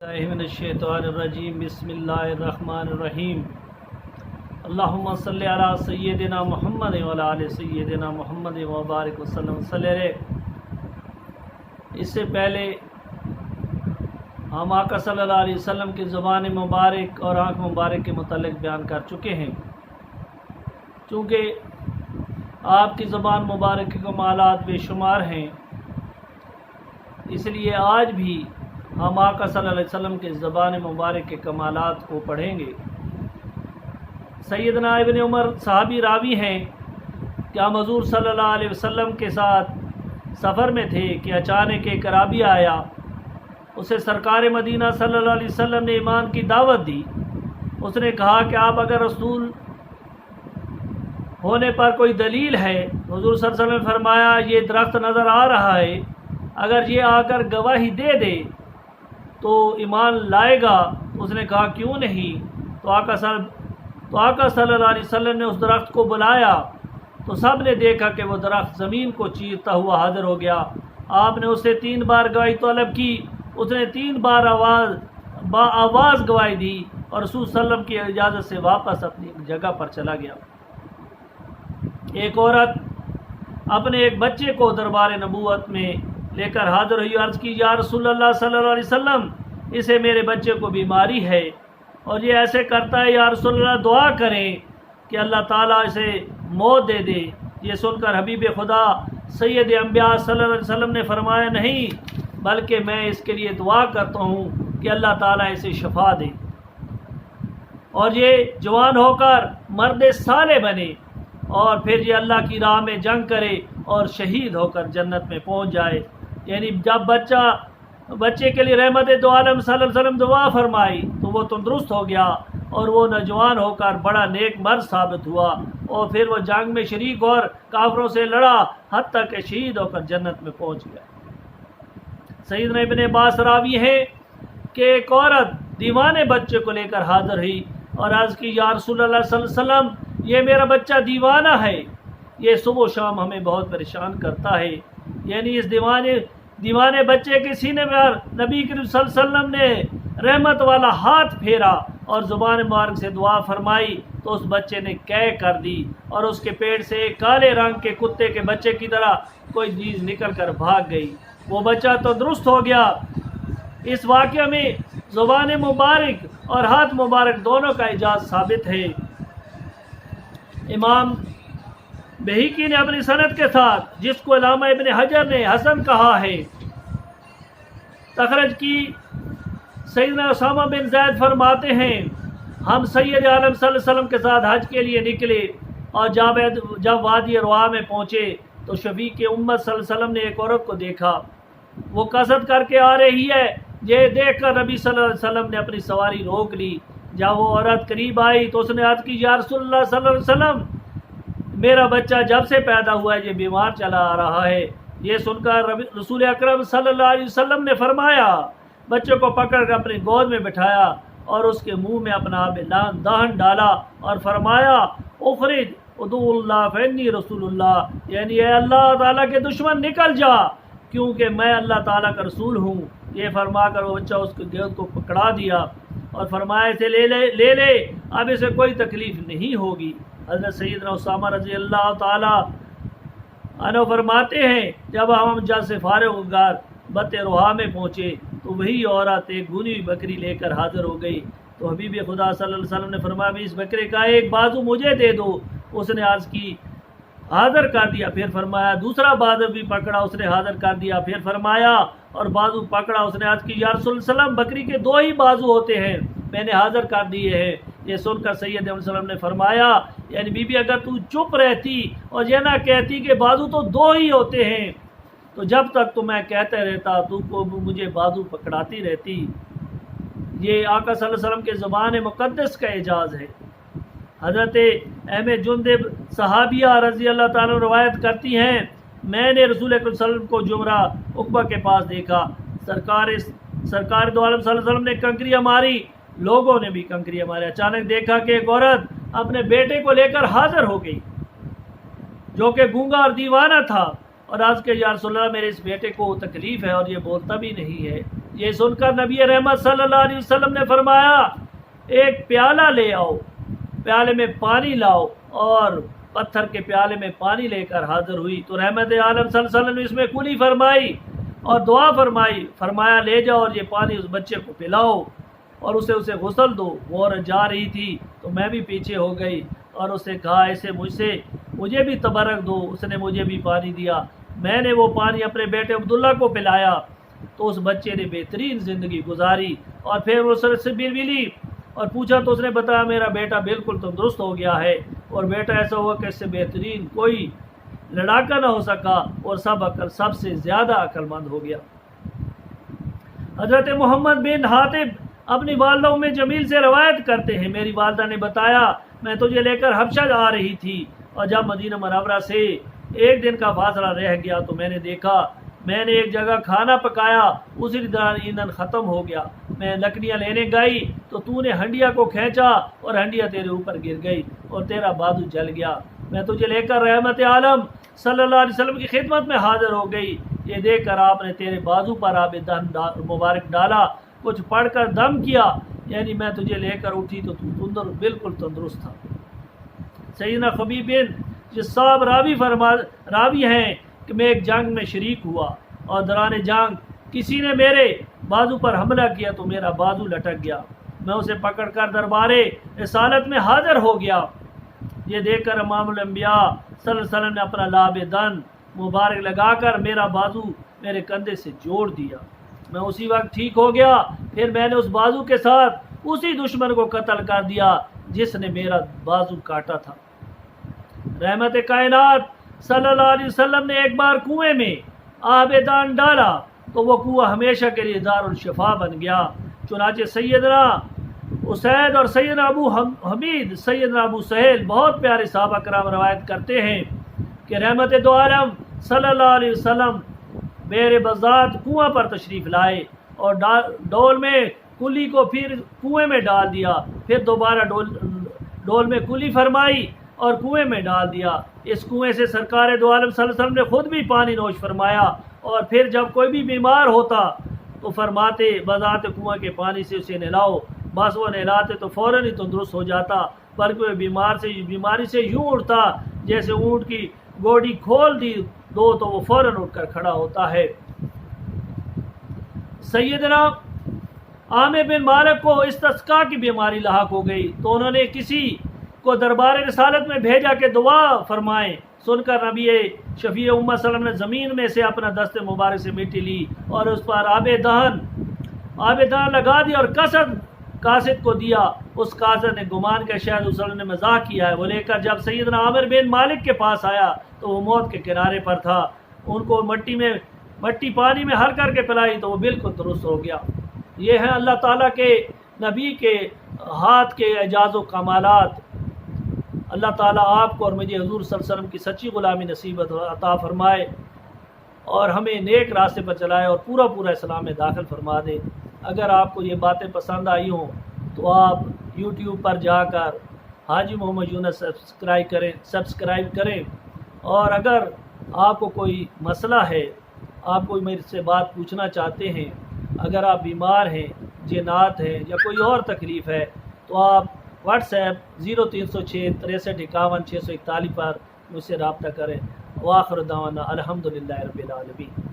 من الشیطان الرجیم بسم اللہ الرحمن الرحیم اللہم صلی علی سیدنا محمد وعلی آل سیدنا محمد وبارک وسلم صلی اللہ. اس سے پہلے ہم آقا صلی اللہ علیہ وسلم کی زبان مبارک اور آنکھ مبارک کے متعلق بیان کر چکے ہیں. چونکہ آپ کی زبان مبارک کے کمالات بے شمار ہیں، اس لیے آج بھی ہم آقا صلی اللہ علیہ وسلم کے زبان مبارک کے کمالات کو پڑھیں گے. سیدنا ابن عمر صحابی راوی ہیں کہ ہم حضور صلی اللہ علیہ وسلم کے ساتھ سفر میں تھے کہ اچانک ایک اعرابی آیا. اسے سرکار مدینہ صلی اللہ علیہ وسلم نے ایمان کی دعوت دی. اس نے کہا کہ آپ اگر رسول ہونے پر کوئی دلیل ہے. حضور صلی اللہ علیہ وسلم نے فرمایا یہ درخت نظر آ رہا ہے، اگر یہ آ کر گواہی دے دے تو ایمان لائے گا. اس نے کہا کیوں نہیں. تو آقا صلی اللہ علیہ وسلم نے اس درخت کو بلایا تو سب نے دیکھا کہ وہ درخت زمین کو چیرتا ہوا حاضر ہو گیا. آپ نے اس سے 3 بار گواہی طلب کی. اس نے 3 بار آواز گواہی دی اور رسول صلی اللہ علیہ وسلم کی اجازت سے واپس اپنی جگہ پر چلا گیا. ایک عورت اپنے ایک بچے کو دربار نبوت میں لے کر حاضر ہوئی. عرض کی یا رسول اللہ صلی اللہ علیہ وسلم، اسے میرے بچے کو بیماری ہے اور یہ ایسے کرتا ہے، یا رسول اللہ دعا کریں کہ اللہ تعالیٰ اسے موت دے دے. یہ سن کر حبیب خدا سید انبیاء صلی اللہ علیہ وسلم نے فرمایا نہیں، بلکہ میں اس کے لیے دعا کرتا ہوں کہ اللہ تعالیٰ اسے شفا دے اور یہ جوان ہو کر مرد صالح بنے اور پھر یہ اللہ کی راہ میں جنگ کرے اور شہید ہو کر جنت میں پہنچ جائے. یعنی جب بچے کے لیے رحمت دو عالم صلی اللہ علیہ وسلم دعا فرمائی تو وہ تندرست ہو گیا اور وہ نوجوان ہو کر بڑا نیک مرد ثابت ہوا اور پھر وہ جنگ میں شریک اور کافروں سے لڑا حتیٰ کہ شہید ہو کر جنت میں پہنچ گیا. سیدنا ابن عباس راوی ہے کہ ایک عورت دیوانے بچے کو لے کر حاضر ہوئی اور عرض کی یا رسول اللہ صلی اللہ علیہ وسلم، یہ میرا بچہ دیوانہ ہے، یہ صبح و شام ہمیں بہت پریشان کرتا ہے. یعنی اس دیوانے بچے کے سینے پر نبی کریم صلی اللہ علیہ وسلم نے رحمت والا ہاتھ پھیرا اور زبان مبارک سے دعا فرمائی تو اس بچے نے قے کر دی اور اس کے پیٹ سے ایک کالے رنگ کے کتے کے بچے کی طرح کوئی چیز نکل کر بھاگ گئی. وہ بچہ تندرست ہو گیا. اس واقعہ میں زبان مبارک اور ہاتھ مبارک دونوں کا اعجاز ثابت ہے. امام بہیقی نے اپنی سند کے ساتھ، جس کو علامہ ابن حجر نے حسن کہا ہے، تخرج کی. سیدنا اسامہ بن زید فرماتے ہیں ہم سید عالم صلی اللہ علیہ وسلم کے ساتھ حج کے لیے نکلے اور جب وادی رواح میں پہنچے تو شفیع امت صلی اللہ علیہ وسلم نے ایک عورت کو دیکھا، وہ قصد کر کے آ رہی ہے. یہ دیکھ کر نبی صلی اللہ علیہ وسلم نے اپنی سواری روک لی. جب وہ عورت قریب آئی تو اس نے عرض کی یا رسول اللہ صلی اللہ علیہ وسلم، میرا بچہ جب سے پیدا ہوا ہے یہ بیمار چلا آ رہا ہے. یہ سن کر رسول اکرم صلی اللہ علیہ وسلم نے فرمایا، بچے کو پکڑ کر اپنی گود میں بٹھایا اور اس کے منہ میں اپنا آب دہن ڈالا اور فرمایا اخرج ادعو اللہ فانی رسول اللہ، یعنی اے اللہ تعالیٰ کے دشمن نکل جا کیونکہ میں اللہ تعالیٰ کا رسول ہوں. یہ فرما کر وہ بچہ اس کے گود کو پکڑا دیا اور فرمایا اسے لے لے اب اسے کوئی تکلیف نہیں ہوگی. حضرت سیدنا اسامہ رضی اللہ تعالیٰ عنہ فرماتے ہیں جب ہم جب سے فارغ ہو کر بت روحا میں پہنچے تو وہی عورت ایک بھونی ہوئی بکری لے کر حاضر ہو گئی. تو حبیب خدا صلی اللہ علیہ وسلم نے فرمایا اس بکرے کا ایک بازو مجھے دے دو. اس نے عرض کی حاضر کر دیا. پھر فرمایا دوسرا بازو بھی پکڑا، اس نے حاضر کر دیا. پھر فرمایا اور بازو پکڑا، اس نے عرض کی یا رسول اللہ وسلم بکری کے 2 ہی بازو ہوتے ہیں، میں نے حاضر کر دیے ہیں. یہ سن کر سید علیہ وسلم نے فرمایا یعنی بی بی اگر تو چپ رہتی اور یہ نہ کہتی کہ بازو تو 2 ہی ہوتے ہیں تو جب تک تو میں کہتے رہتا تو کو مجھے بازو پکڑاتی رہتی. یہ آقا صلی اللہ علیہ وسلم کے زبان مقدس کا اعجاز ہے. حضرت احمد جندب صحابیہ رضی اللہ تعالیٰ روایت کرتی ہیں میں نے رسول اکرم صلی اللہ علیہ وسلم کو جمرہ عقبہ کے پاس دیکھا. سرکار دو عالم صلی اللہ علیہ وسلم نے کنکریاں ماری، لوگوں نے بھی کنکریاں ماری. اچانک دیکھا کہ ایک عورت اپنے بیٹے کو لے کر حاضر ہو گئی جو کہ گونگا اور دیوانہ تھا اور عرض کہ یا رسول اللہ میرے اس بیٹے کو تکلیف ہے اور یہ بولتا بھی نہیں ہے. یہ سن کر نبی رحمت صلی اللہ علیہ وسلم نے فرمایا ایک پیالہ لے آؤ، پیالے میں پانی لاؤ، اور پتھر کے پیالے میں پانی لے کر حاضر ہوئی تو رحمت عالم صلی اللہ علیہ وسلم نے اس میں کلی فرمائی اور دعا فرمائی، فرمایا لے جاؤ اور یہ پانی اس بچے کو پلاؤ اور اسے غسل دو۔ وہ عورت جا رہی تھی تو میں بھی پیچھے ہو گئی اور اسے کہا ایسے مجھے بھی تبرک دو۔ اس نے مجھے بھی پانی دیا، میں نے وہ پانی اپنے بیٹے عبداللہ کو پلایا تو اس بچے نے بہترین زندگی گزاری۔ اور پھر وہ سر سے ملی اور پوچھا تو اس نے بتایا میرا بیٹا بالکل تندرست ہو گیا ہے، اور بیٹا ایسا ہوا کہ اس سے بہترین کوئی لڑاکا نہ ہو سکا اور سب سے زیادہ عقل مند ہو گیا۔ حضرت محمد بن حاتب اپنی والدہ ام جمیل سے روایت کرتے ہیں، میری والدہ نے بتایا میں تجھے لے کر حبشہ آ رہی تھی، اور جب مدینہ منورہ سے ایک دن کا فاصلہ رہ گیا تو میں نے دیکھا میں نے ایک جگہ کھانا پکایا، اسی دوران ایندھن ختم ہو گیا، میں لکڑیاں لینے گئی تو تو نے ہنڈیا کو کھینچا اور ہنڈیا تیرے اوپر گر گئی اور تیرا بازو جل گیا۔ میں تجھے لے کر رحمت عالم صلی اللہ علیہ وسلم کی خدمت میں حاضر ہو گئی، یہ دیکھ کر آپ نے تیرے بازو پر آب دہن مبارک ڈالا، کچھ پڑھ کر دم کیا، یعنی میں تجھے لے کر اٹھی تو تو بالکل تندرست تھا۔ سیدنا خبیب بن جصاب راوی ہیں کہ میں ایک جنگ میں شریک ہوا اور دوران جنگ کسی نے میرے بازو پر حملہ کیا تو میرا بازو لٹک گیا، میں اسے پکڑ کر دربارے رسالت میں حاضر ہو گیا۔ یہ دیکھ کر امام الانبیاء صلی اللہ علیہ وسلم نے اپنا لاب دن مبارک لگا کر میرا بازو میرے کندھے سے جوڑ دیا، میں اسی وقت ٹھیک ہو گیا۔ پھر میں نے اس بازو کے ساتھ اسی دشمن کو قتل کر دیا جس نے میرا بازو کاٹا تھا۔ رحمت کائنات صلی اللہ علیہ وسلم نے ایک بار کنویں میں آب دان ڈالا تو وہ کنواں ہمیشہ کے لیے دار الشفا بن گیا۔ چنانچہ سیدنا اسید اور سیدنا ابو حمید سیدنا ابو سہیل بہت پیارے صحابہ کرام روایت کرتے ہیں کہ رحمت دو عالم صلی اللہ علیہ وسلم میرے بذات کنواں پر تشریف لائے اور ڈول میں کلی کو پھر کنویں میں ڈال دیا، پھر دوبارہ ڈول میں کلی فرمائی اور کنویں میں ڈال دیا۔ اس کنویں سے سرکار دو عالم صلی اللہ علیہ وسلم نے خود بھی پانی نوش فرمایا، اور پھر جب کوئی بھی بیمار ہوتا تو فرماتے بذات کنویں کے پانی سے اسے نہلاؤ، بس وہ نہلاتے تو فوراً ہی تندرست ہو جاتا، بلکہ وہ بیماری سے یوں اٹھتا جیسے اونٹ کی گوڑی کھول دی دو تو وہ فوراً اٹھ کر کھڑا ہوتا ہے۔ سیدنا عامر بن مالک کو استسقاء کی بیماری لاحق ہو گئی تو انہوں نے کسی کو دربار رسالت میں بھیجا کہ دعا فرمائیں۔ سن کر نبی شفیع امت صلی اللہ علیہ وسلم نے زمین میں سے اپنا دست مبارک سے مٹی لی اور اس پر آب دہن لگا دیا اور قاصد کو دیا۔ اس قاصد نے گمان کیا شاید اس نے مزاح کیا ہے، وہ لے کر جب سیدنا عامر بن مالک کے پاس آیا تو وہ موت کے کنارے پر تھا، ان کو مٹی پانی میں حل کر کے پلائی تو وہ بالکل درست ہو گیا۔ یہ ہے اللہ تعالیٰ کے نبی کے ہاتھ کے اعجاز و کمالات۔ اللہ تعالیٰ آپ کو اور مجھے حضور صلی اللہ علیہ وسلم کی سچی غلامی نصیب عطا فرمائے اور ہمیں نیک راستے پر چلائے اور پورا اسلام میں داخل فرما دے۔ اگر آپ کو یہ باتیں پسند آئی ہوں تو آپ یوٹیوب پر جا کر حاجی محمد یونس سبسکرائب کریں، اور اگر آپ کو کوئی مسئلہ ہے، آپ کوئی میرے سے بات پوچھنا چاہتے ہیں، اگر آپ بیمار ہیں، جنات ہیں یا کوئی اور تکلیف ہے تو آپ واٹس ایپ 0306 63 51 641 پر مجھ سے رابطہ کریں۔ وآخر دعوانا الحمدللہ رب العالمین۔